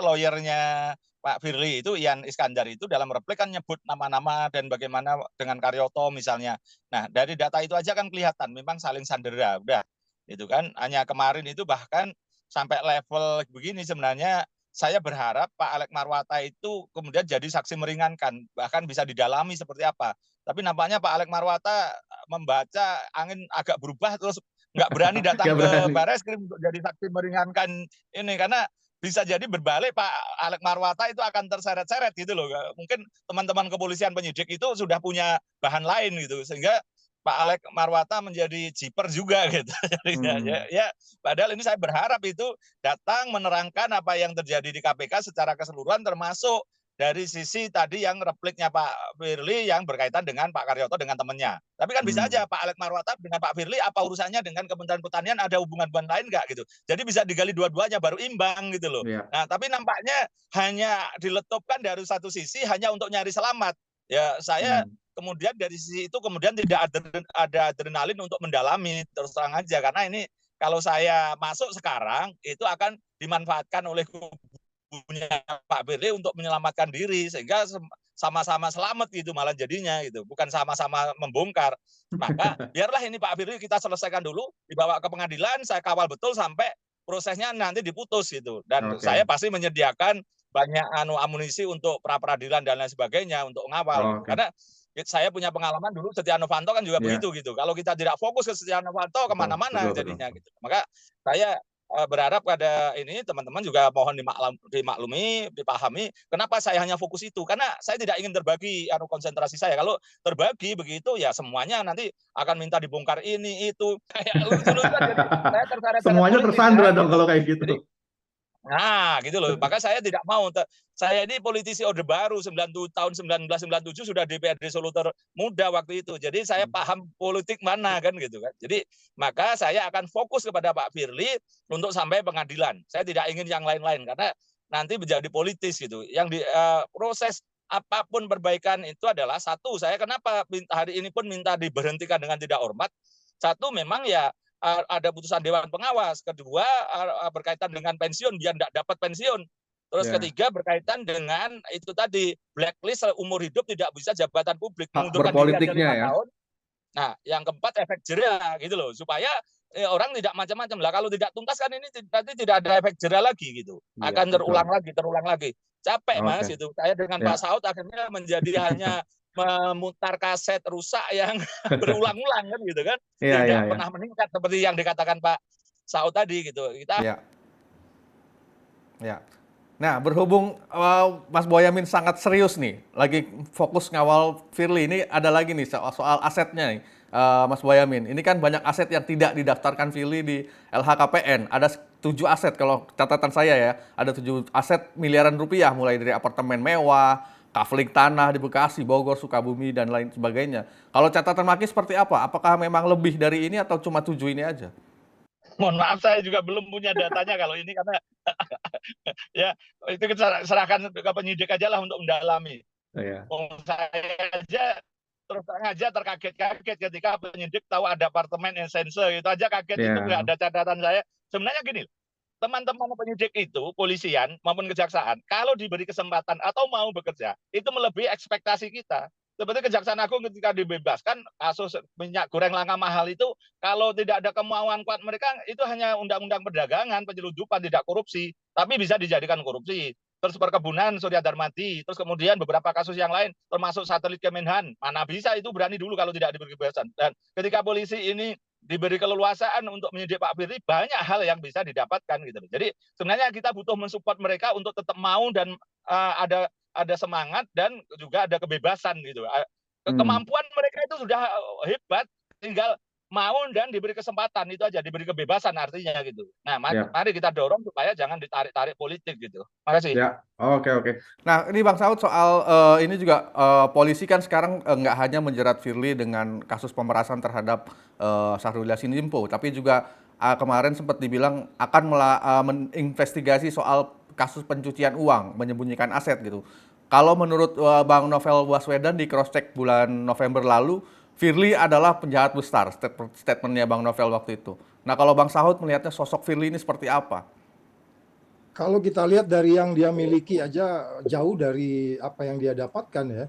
lawyernya Pak Firly itu Ian Iskandar itu dalam replik kan nyebut nama-nama dan bagaimana dengan Karyoto misalnya. Nah, dari data itu aja kan kelihatan memang saling sandera, udah. Itu kan hanya kemarin itu bahkan sampai level begini sebenarnya saya berharap Pak Alek Marwata itu kemudian jadi saksi meringankan, bahkan bisa didalami seperti apa. Tapi nampaknya Pak Alek Marwata membaca angin agak berubah terus nggak berani datang ke Barreskrim untuk jadi saksi meringankan ini karena bisa jadi berbalik Pak Alek Marwata itu akan terseret-seret gitu loh. Mungkin teman-teman kepolisian penyidik itu sudah punya bahan lain gitu sehingga Pak Alek Marwata menjadi jiper juga gitu. Ya, padahal ini saya berharap itu datang menerangkan apa yang terjadi di KPK secara keseluruhan termasuk dari sisi tadi yang repliknya Pak Firly yang berkaitan dengan Pak Karyoto dengan temannya. Tapi kan bisa aja Pak Alek Marwata dengan Pak Firly apa urusannya dengan Kementerian Pertanian, ada hubungan lain nggak gitu. Jadi bisa digali dua-duanya baru imbang gitu loh. Ya. Nah tapi nampaknya hanya diletupkan dari satu sisi hanya untuk nyari selamat. Ya saya kemudian dari sisi itu kemudian tidak ada adrenalin untuk mendalami terus terang aja karena ini kalau saya masuk sekarang itu akan dimanfaatkan oleh punya Pak Firly untuk menyelamatkan diri sehingga sama-sama selamat gitu malah jadinya gitu bukan sama-sama membongkar maka biarlah ini Pak Firly kita selesaikan dulu dibawa ke pengadilan saya kawal betul sampai prosesnya nanti diputus gitu dan saya pasti menyediakan banyak amunisi untuk pra peradilan dan lain sebagainya untuk ngawal gitu. Karena saya punya pengalaman dulu Setia Novanto kan juga begitu gitu kalau kita tidak fokus ke Setia Novanto kemana-mana jadinya gitu maka saya berharap pada ini teman-teman juga mohon dimaklumi, dipahami kenapa saya hanya fokus itu karena saya tidak ingin terbagi konsentrasi saya. Kalau terbagi begitu ya semuanya nanti akan minta dibongkar ini itu kayak lucu-lucuan jadi saya terseret-seret Semuanya politik tersandra ya, dong gitu. kalau kayak gitu. Jadi, nah, gitu loh. Maka saya tidak mau. Saya ini politisi Orde Baru, tahun 1997 sudah DPRD Solo termuda waktu itu. Jadi saya paham politik mana kan gitu kan. Jadi maka saya akan fokus kepada Pak Firly untuk sampai pengadilan. Saya tidak ingin yang lain-lain karena nanti menjadi politis gitu. Yang di proses apapun perbaikan itu adalah satu, saya kenapa hari ini pun minta diberhentikan dengan tidak hormat. Satu memang ya ada putusan Dewan Pengawas. Kedua berkaitan dengan pensiun biar tidak dapat pensiun. Terus ketiga berkaitan dengan itu tadi blacklist umur hidup tidak bisa jabatan publik mengundurkan diri aja 5 tahun. Nah, yang keempat efek jera gitu loh supaya orang tidak macam-macam lah. Kalau tidak tuntas kan ini nanti tidak ada efek jera lagi gitu. Akan terulang lagi. Capek Mas itu. Saya dengan Pak Saud akhirnya menjadi hanya memutar kaset rusak yang berulang-ulang kan gitu kan. Tidak pernah meningkat seperti yang dikatakan Pak Saud tadi gitu. Kita Nah, berhubung Mas Boyamin sangat serius nih, lagi fokus ngawal Firly, ini ada lagi nih soal asetnya nih, Mas Boyamin. Ini kan banyak aset yang tidak didaftarkan Firly di LHKPN. Ada 7 aset kalau catatan saya ya, ada 7 aset miliaran rupiah mulai dari apartemen mewah, kafling tanah di Bekasi, Bogor, Sukabumi, dan lain sebagainya. Kalau catatan Maki seperti apa? Apakah memang lebih dari ini atau cuma 7 ini aja? Mohon maaf saya juga belum punya datanya kalau ini karena ya itu kita serahkan ke penyidik aja lah untuk mendalami. Saya aja terus terang aja terkaget-kaget ketika penyidik tahu ada apartemen Insense, itu aja kaget, itu Ya. nggak ada catatan saya. Sebenarnya gini, teman-teman penyidik itu, polisian maupun kejaksaan, kalau diberi kesempatan atau mau bekerja, itu melebihi ekspektasi kita. Seperti Kejaksaan Agung ketika dibebaskan kasus minyak goreng langka mahal itu, kalau tidak ada kemauan kuat mereka, itu hanya undang-undang perdagangan, penyelundupan, tidak korupsi, tapi bisa dijadikan korupsi. Terus perkebunan Surya Darmadi, terus kemudian beberapa kasus yang lain, termasuk satelit Kemenhan, mana bisa itu berani dulu kalau tidak diberi kebebasan. Dan ketika polisi ini diberi keleluasaan untuk menyidik Pak Firly, banyak hal yang bisa didapatkan gitu. Jadi sebenarnya kita butuh mensupport mereka untuk tetap mau dan ada semangat dan juga ada kebebasan gitu. Kemampuan mereka itu sudah hebat, tinggal mau dan diberi kesempatan, itu aja, diberi kebebasan artinya gitu. Nah, mari kita dorong supaya jangan ditarik-tarik politik gitu. Makasih. Ya, oke. Nah, ini Bang Saud soal ini juga polisi kan sekarang nggak hanya menjerat Firly dengan kasus pemerasan terhadap Syahrul Yassin Limpo, tapi juga kemarin sempat dibilang akan menginvestigasi soal kasus pencucian uang, menyembunyikan aset gitu. Kalau menurut Bang Novel Baswedan di cross check bulan November lalu, Firly adalah penjahat besar, statementnya Bang Novel waktu itu. Nah, kalau Bang Saud melihatnya sosok Firly ini seperti apa? Kalau kita lihat dari yang dia miliki aja jauh dari apa yang dia dapatkan ya.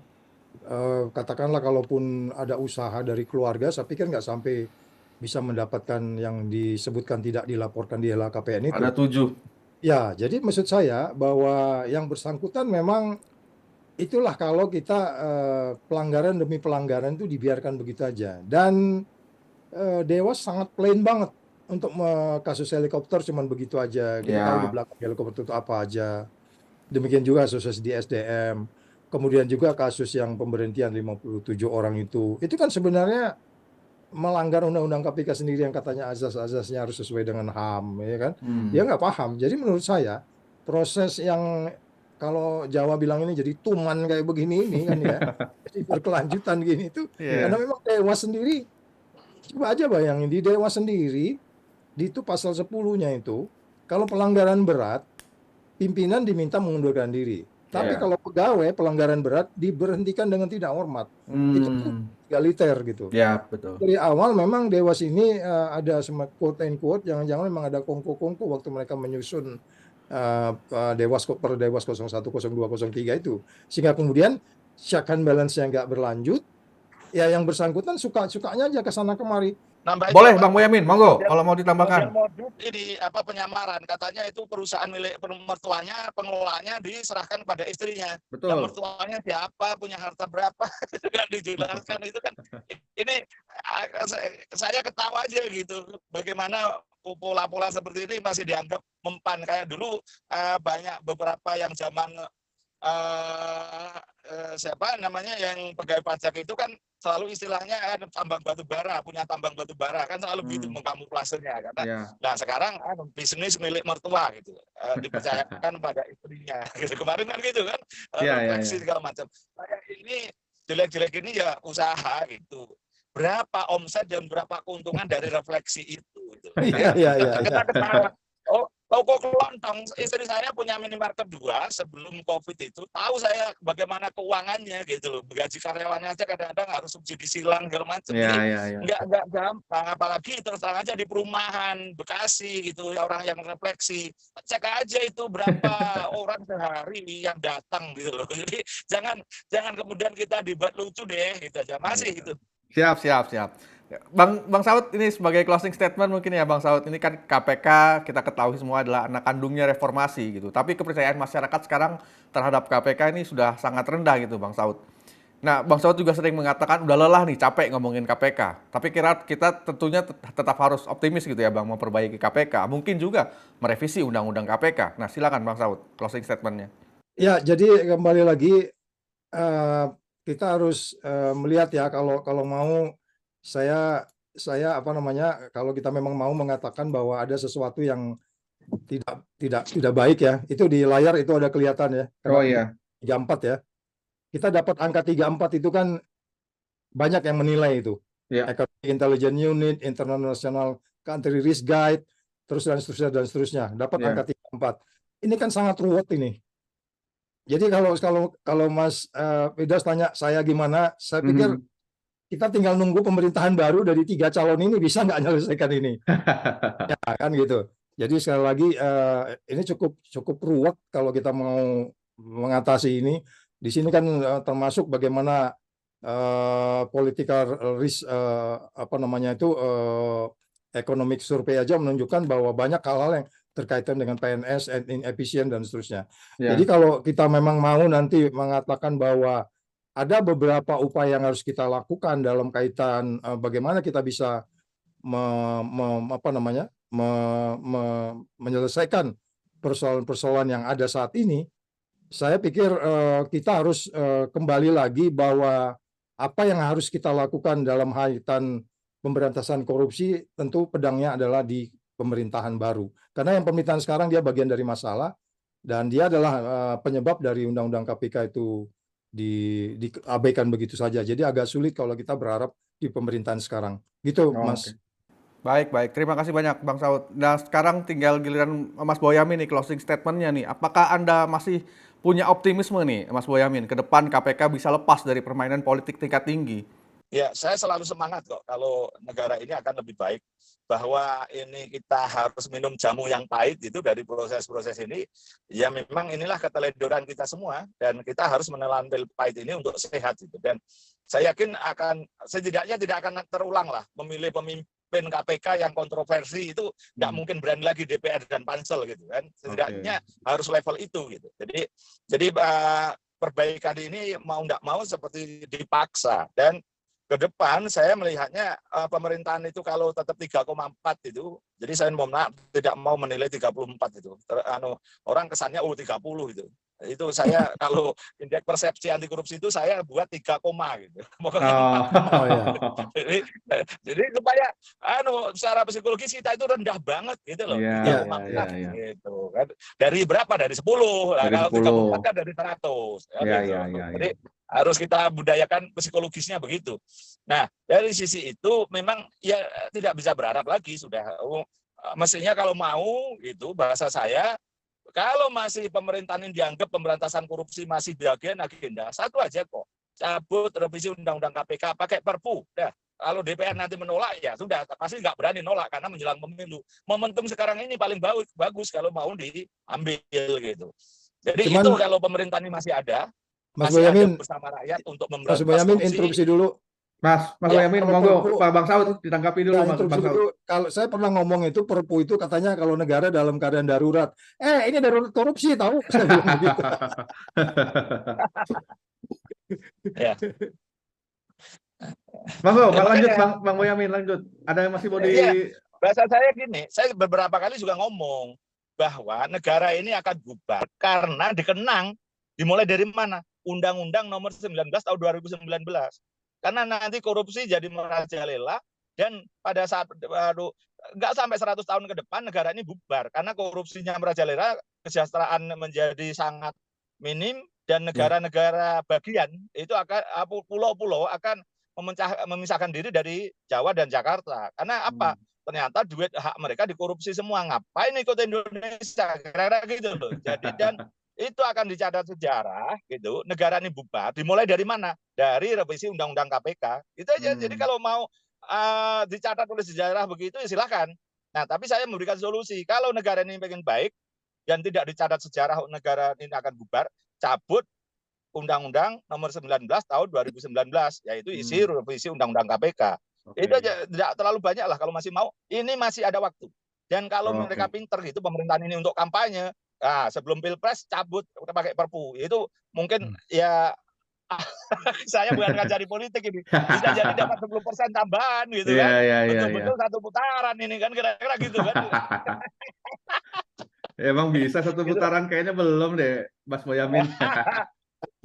Katakanlah kalaupun ada usaha dari keluarga, saya pikir nggak sampai bisa mendapatkan yang disebutkan tidak dilaporkan di LHKPN itu. Ada 7. Ya, jadi maksud saya bahwa yang bersangkutan memang itulah kalau kita pelanggaran demi pelanggaran itu dibiarkan begitu aja. Dan Dewas sangat plain banget untuk kasus helikopter cuman begitu aja. Kita tahu di belakang helikopter itu apa aja. Demikian juga kasus di SDM. Kemudian juga kasus yang pemberhentian 57 orang itu kan sebenarnya melanggar undang-undang KPK sendiri yang katanya azas-azasnya harus sesuai dengan HAM, ya kan? Dia nggak paham. Jadi menurut saya proses yang kalau Jawa bilang ini jadi tuman kayak begini ini kan ya, jadi berkelanjutan gini itu, karena memang Dewas sendiri, coba aja bayangin di Dewas sendiri, di itu pasal 10-nya itu, kalau pelanggaran berat, pimpinan diminta mengundurkan diri. Tapi kalau pegawai pelanggaran berat diberhentikan dengan tidak hormat. Itu egaliter gitu. Ya, betul. Dari awal memang Dewas ini ada quote and quote, jangan-jangan memang ada kongko-kongko waktu mereka menyusun Dewas 01, 02, 03 itu. Sehingga kemudian check and balance-nya nggak berlanjut, ya yang bersangkutan suka-sukanya aja ke sana kemari. Boleh Bang Boyamin, monggo kalau mau ditambahkan. Modus ini penyamaran, katanya itu perusahaan milik mertuanya, pengelolanya diserahkan pada istrinya. Betul. Yang mertuanya siapa, punya harta berapa, itu kan dijelaskan. Itu kan ini saya ketawa aja gitu. Bagaimana pola-pola seperti ini masih dianggap mempan. Kayak dulu banyak beberapa yang zaman siapa namanya yang pegawai pajak itu kan selalu istilahnya tambang batu bara, punya tambang batu bara kan selalu gitu mengkamuflasenya karena nah sekarang bisnis milik mertua gitu, dipercayakan pada istrinya gitu. Kemarin kan gitu kan, refleksi segala macam. Ini jelek-jelek ini ya usaha gitu, berapa omset dan berapa keuntungan dari refleksi itu gitu. Kita ketawa. Toko kelontong, istri saya punya minimarket 2 sebelum COVID itu, tahu saya bagaimana keuangannya gitu loh. Gaji karyawannya aja kadang-kadang harus subsidi silang segala macam. Nggak gampang, apalagi terus terang aja di perumahan Bekasi gitu, orang yang refleksi. Cek aja itu berapa orang sehari yang datang gitu loh. Jadi jangan kemudian kita dibuat lucu deh gitu aja. Masih gitu. Siap. Bang Saud, ini sebagai closing statement mungkin ya Bang Saud, ini kan KPK kita ketahui semua adalah anak kandungnya reformasi gitu. Tapi kepercayaan masyarakat sekarang terhadap KPK ini sudah sangat rendah gitu Bang Saud. Nah, Bang Saud juga sering mengatakan udah lelah nih, capek ngomongin KPK. Tapi kita tentunya tetap harus optimis gitu ya Bang, memperbaiki KPK. Mungkin juga merevisi undang-undang KPK. Nah, silakan Bang Saud, closing statement-nya. Ya, jadi kembali lagi kita harus melihat ya kalau mau saya kalau kita memang mau mengatakan bahwa ada sesuatu yang tidak baik ya, itu di layar itu ada kelihatan ya. 34 ya. Kita dapat angka 34 itu kan banyak yang menilai itu. Economic Intelligence Unit, International Country Risk Guide, dan seterusnya. Dapat angka 34. Ini kan sangat ruwet ini. Jadi kalau Mas Firdaus tanya saya gimana, saya pikir kita tinggal nunggu pemerintahan baru dari 3 calon ini bisa nggak menyelesaikan ini, ya kan gitu. Jadi sekali lagi ini cukup ruwet kalau kita mau mengatasi ini. Di sini kan termasuk bagaimana political risk apa namanya itu economic survey aja menunjukkan bahwa banyak hal-hal yang terkaitan dengan PNS, inefisien dan seterusnya. Ya. Jadi kalau kita memang mau nanti mengatakan bahwa ada beberapa upaya yang harus kita lakukan dalam kaitan bagaimana kita bisa menyelesaikan persoalan-persoalan yang ada saat ini. Saya pikir kita harus kembali lagi bahwa apa yang harus kita lakukan dalam kaitan pemberantasan korupsi tentu pedangnya adalah di pemerintahan baru. Karena yang pemerintahan sekarang dia bagian dari masalah dan dia adalah penyebab dari Undang-Undang KPK itu diabaikan begitu saja. Jadi agak sulit kalau kita berharap di pemerintahan sekarang. Gitu, Mas. Baik. Terima kasih banyak, Bang Saud. Nah, sekarang tinggal giliran Mas Boyamin nih, closing statement-nya nih. Apakah Anda masih punya optimisme nih, Mas Boyamin, ke depan KPK bisa lepas dari permainan politik tingkat tinggi? Ya, saya selalu semangat kok kalau negara ini akan lebih baik. Bahwa ini kita harus minum jamu yang pahit itu dari proses-proses ini. Ya memang inilah keteledoran kita semua. Dan kita harus menelan pil pahit ini untuk sehat. Gitu. Dan saya yakin setidaknya tidak akan terulang lah memilih pemimpin KPK yang kontroversi itu nggak mungkin berani lagi DPR dan Pansel gitu kan. Setidaknya harus level itu gitu. Jadi perbaikan ini mau nggak mau seperti dipaksa. Dan ke depan saya melihatnya pemerintahan itu kalau tetap 3,4 itu, jadi saya tidak mau menilai 34 itu. Orang kesannya 30 itu. Itu saya kalau indeks persepsi anti korupsi itu saya buat 3, gitu. Jadi supaya secara psikologis kita itu rendah banget gitu loh. 3,4 gitu kan. Dari berapa? Dari 10. Nah, dari kalau 10. 34 kan dari 100. Iya. Jadi harus kita budayakan psikologisnya begitu. Nah, dari sisi itu memang ya tidak bisa berharap lagi sudah. Mestinya kalau mau gitu bahasa saya, kalau masih pemerintahan ini dianggap pemberantasan korupsi masih bagian agenda, satu aja kok. Cabut revisi Undang-Undang KPK pakai Perpu. Dah. Kalau DPR nanti menolak ya sudah pasti nggak berani nolak karena menjelang pemilu. Momentum sekarang ini paling bagus kalau mau diambil gitu. Jadi itu kalau pemerintahan ini masih ada. Mas Boyamin bersama rakyat untuk Mas Boyamin interupsi dulu. Mas Boyamin, monggo Bang Saud ditanggapi dulu, Bang Saud. Kalau saya pernah ngomong itu Perpu itu katanya kalau negara dalam keadaan darurat. Ini darurat korupsi tahu? Saya bilang begitu. Ya. Monggo, lanjut Bang Boyamin, lanjut. Ada yang masih mau di bahasa saya gini, saya beberapa kali juga ngomong bahwa negara ini akan bubar karena dikenang dimulai dari mana? Undang-Undang nomor 19 tahun 2019. Karena nanti korupsi jadi merajalela dan pada saat nggak sampai 100 tahun ke depan negara ini bubar karena korupsinya merajalela, kesejahteraan menjadi sangat minim dan negara-negara bagian itu akan pulau-pulau akan memisahkan diri dari Jawa dan Jakarta. Karena apa? Ternyata duit hak mereka dikorupsi semua. Ngapain ikut Indonesia? Kira-kira gitu loh. Jadi dan itu akan dicatat sejarah gitu, negara ini bubar dimulai dari mana? Dari revisi Undang-Undang KPK. Itu aja. Jadi kalau mau dicatat oleh sejarah begitu ya silakan. Nah, tapi saya memberikan solusi. Kalau negara ini pengen baik dan tidak dicatat sejarah negara ini akan bubar, cabut Undang-Undang nomor 19 tahun 2019 yaitu isi revisi Undang-Undang KPK. Itu aja, tidak terlalu banyak lah kalau masih mau. Ini masih ada waktu. Dan kalau mereka pinter gitu pemerintahan ini untuk kampanye, sebelum Pilpres cabut udah pakai Perpu. Itu mungkin ya saya bukan cari politik ini. Bisa jadi dapat 10% tambahan gitu kan. Betul-betul satu putaran ini kan kira-kira gitu kan. Emang bisa satu putaran kayaknya belum deh, Mas Boyamin.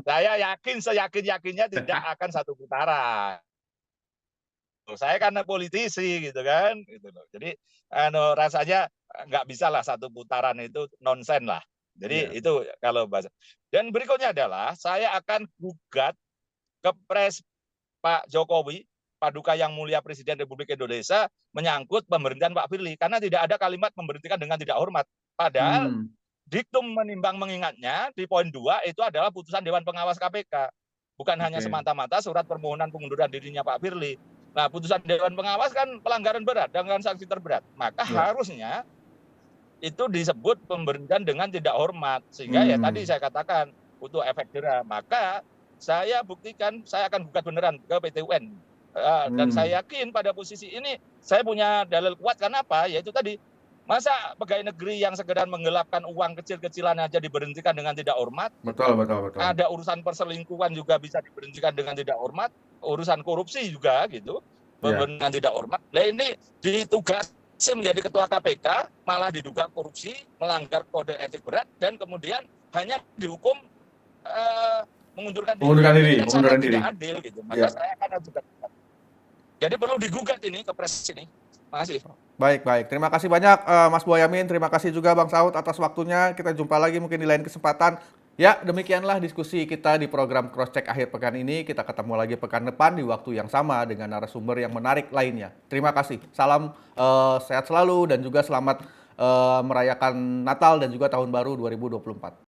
Saya yakin seyakin-yakinnya tidak akan satu putaran. Saya karena politisi gitu kan, gitu loh. Jadi rasanya nggak bisa lah satu putaran itu nonsen lah. Jadi itu kalau bahasa. Dan berikutnya adalah saya akan gugat ke Pres Pak Jokowi, Paduka Yang Mulia Presiden Republik Indonesia menyangkut pemberhentian Pak Firly karena tidak ada kalimat memberhentikan dengan tidak hormat. Padahal diktum menimbang mengingatnya di poin 2 itu adalah putusan Dewan Pengawas KPK. Bukan hanya Oke. semata-mata surat permohonan pengunduran dirinya Pak Firly. Nah, putusan Dewan Pengawas kan pelanggaran berat dengan sanksi terberat. Maka Ya. harusnya itu disebut pemberhentian dengan tidak hormat. Sehingga ya tadi saya katakan butuh efek jera. Maka saya buktikan, saya akan gugat beneran ke PT UN. Dan saya yakin pada posisi ini saya punya dalil kuat. Karena apa? Yaitu tadi, masa pegawai negeri yang sekedar menggelapkan uang kecil-kecilan aja diberhentikan dengan tidak hormat? Betul, betul, betul. Ada urusan perselingkuhan juga bisa diberhentikan dengan tidak hormat, urusan korupsi juga gitu, dengan tidak hormat. Nah ini ditugasi menjadi ketua KPK, malah diduga korupsi, melanggar kode etik berat, dan kemudian hanya dihukum mengundurkan diri. Yang sangat tidak adil gitu. Maka saya akan ajukan. Jadi perlu digugat ini ke pres ini. Makasih. Baik, baik. Terima kasih banyak Mas Boyamin. Terima kasih juga Bang Saud atas waktunya. Kita jumpa lagi mungkin di lain kesempatan. Ya, demikianlah diskusi kita di program Crosscheck akhir pekan ini. Kita ketemu lagi pekan depan di waktu yang sama dengan narasumber yang menarik lainnya. Terima kasih. Salam sehat selalu dan juga selamat merayakan Natal dan juga Tahun Baru 2024.